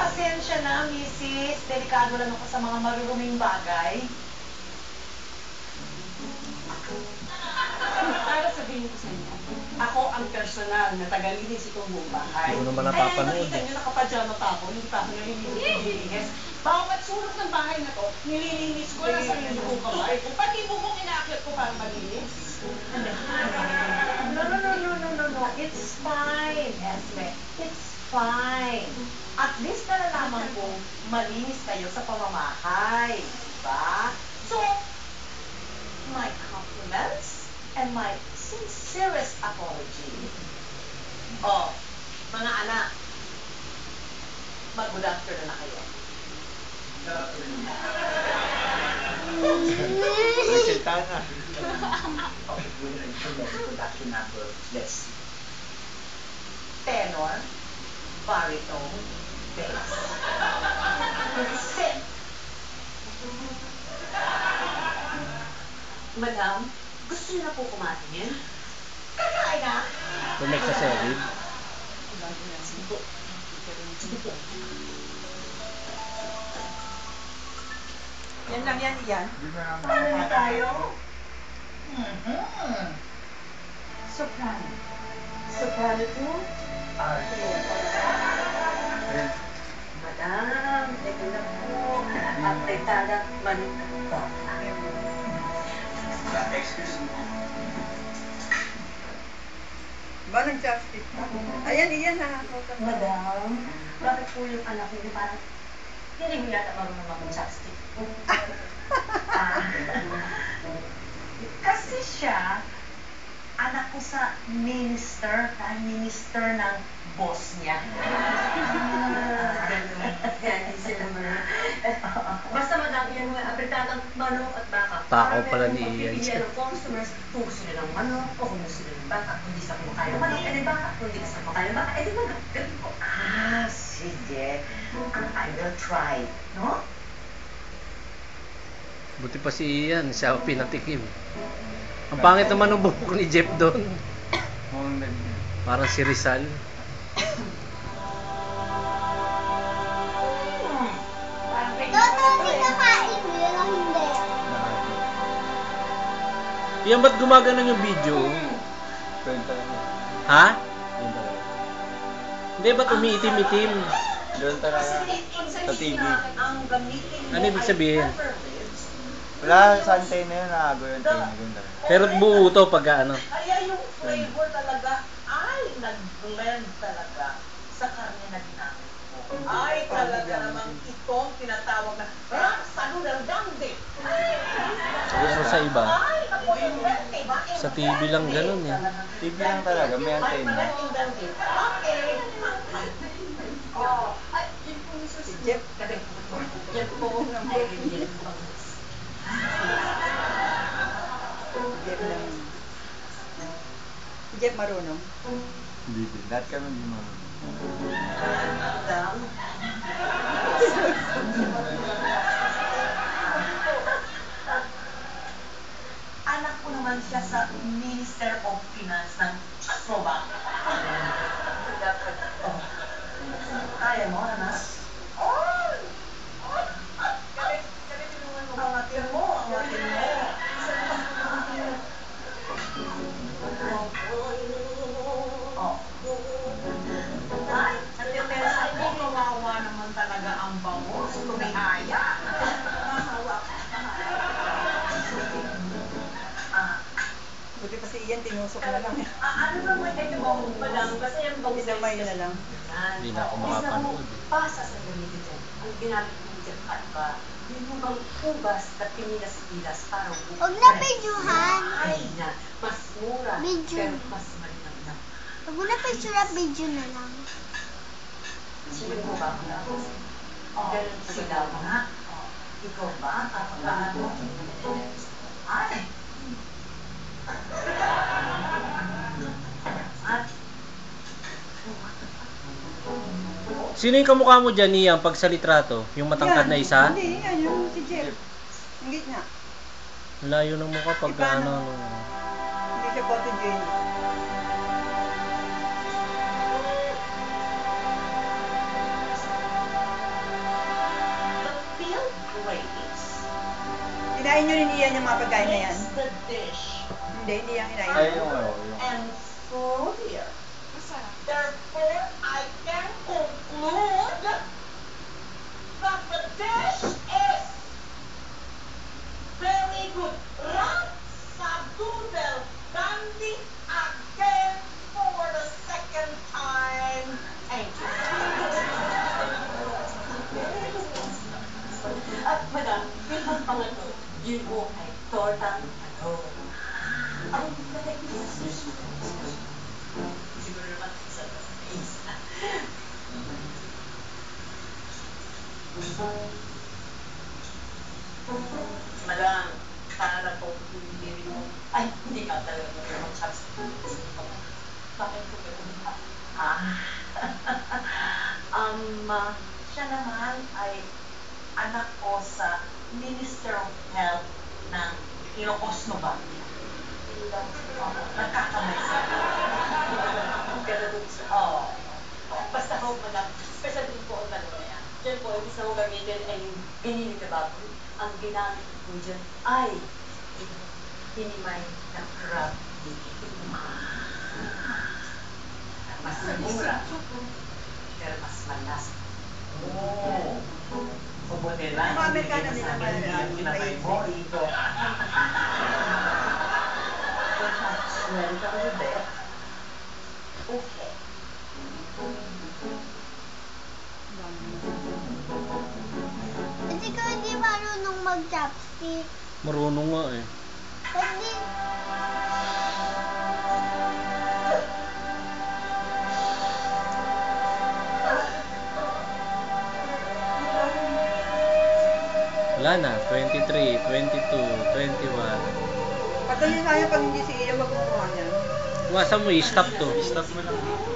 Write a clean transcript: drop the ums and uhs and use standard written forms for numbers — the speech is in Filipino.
Pasensya na, Mrs. Delikado lang ako sa mga maruruming bagay. Para sabihin ko sa inyo, ako ang personal na tagalinis itong buong bahay. Hindi mo naman napapanood. Nakita nyo, nakapajama pa ako, hindi pa ako nililinis. Bawat sulok ng bahay na to, nililinis ko na sarili kong kamay. Pati bubong inaakyat ko para malinis. No. It's fine, Esme. It's fine. At least nalalaman kong malinis kayo sa pamamahay. Diba? So, my compliments and my sincerest apology. Oh, mga anak, mag-good afternoon na kayo. Nagsalita na. Okay, we'll ensure that the production number, let's see. Tenor, baritone, bass. Sit. Madam, gusto niyo na po kumain? Kakain na. Kung nagsaselid. Yan lang yan, iyan. Paano na tayo? Soprano. Soprano po? Madam, ito na po. Apretada manok po. Excuse me. Ba, nag-chopstick ka? Ayan, iyan ha. Madam, bakit po yung anak niyo parang hindi mo yata marunong mag-chopstick? Kasi siya, anak ko sa minister, prime minister ng boss niya. Ganyan sila mga. Basta madam, yan mga apretadang manok at baka. Takaw pala ni Ian. Pipilian ng customers kung gusto nila ng manok o kung gusto nila ng baka. Kung di sa kumakain ng manok, edi baka. Kung di sa kumakain ng baka, edi manok. Ganun po. Sige. I will try. No? Buti pa si Ian, siya ang pinatikim. Ang pangit naman ng buhok ni Jeff doon. Parang si Rizal. Iyan, ba't gumagano yung video? Ha? Hindi, ba't umiitim-itim? Doon talaga. Sa TV. Ano ibig sabihin? Wala, sa antay na yun, nakago yung TV. Doon talaga. Pero buo to pag ano. Kaya yung flavor talaga ay nag-blend talaga sa karne na ginamit mo. Ay talaga namang itong tinatawag na Noodle Dandy. So sa iba, Ay, ako yung birthday. sa TV lang ganun eh. TV lang talaga, may antay na. Okay. Oh, ay, yun po yung Si Jeff. Yan po ang mag-ingin. Jeff lang. Si Jeff marunong. Hindi din. Lahat kami hindi mo. Madam, anak ko naman siya sa Minister of Finance ng Czechoslovakia. Oh. Kaya mo, anak? Ay! Angatin mo, angatin mo. Oh. Ay, ang depensa mo, kawawa naman talaga ang bangus. Lumihaya. Buti pa si Ian, tinusok na lang. Ano naman ito bang madam, kasi yung bangus Sinamay na lang. Hindi na ako makapanood. Pasa sa gamitin dyan. Ang ginamit ng Jeff at ba, yung bang ubas na pinilas-pilas para bukas. Huwag na pidyuhan. Ay na, mas mura, Video. pero mas malinang. Huwag mo na picture video na lang. Sige po ba ako na? Ganun po Sige daw. nga. Ikaw ba? Ano? Ay! At Sino yung kamukha mo dyan, Ian, pag sa litrato? Yung matangkad na isa? Hindi, yan yung si Jeff. Ang gitna. Ang layo ng mukha pag Iba, ano. Hindi siya photogenic. Kinain nyo rin Ian yung mga pagkain na yan? makes the dish Hindi yan kinain. Ay, yung and fruitier. Masarap. Therefore, I can conclude that the dish is very good. Rapsadoodle candy again for the second time. Thank you. At madam, yun ang pangatlo, yun po ay tortang ano. Ang nalagay sa susunod. Siguro naman isa pa sa isa. Madam, para po hindi mo. Ay, hindi ka talaga mo naman chopstick. Bakit po ganun? Siya naman ay anak ko sa Minister of Health ng Ilocos Nobambia. Nagkakamay sa Ganun sa Oo. Basta ho, madam, special din po ang dalawa na yan. Diyan po, ibig na ho gamitin ay binili na baboy. Ang ginamit po dyan ay hinimay na crab meat. Mas mura, pero mas malasa. Oo. Mabuti lang. Mga Amerikano Hindi nila ka sabi pala niya, pinatay mo rito. Meron ka ulit eh. Okay. Kasi ko hindi marunong mag-chopstick. Marunong nga eh. Kasi, Wala na. 23, 22, 21. Patuloy tayo pag hindi si Ian magkukuha niya. Wasa mo, i-stop to. Stop mo lang dito.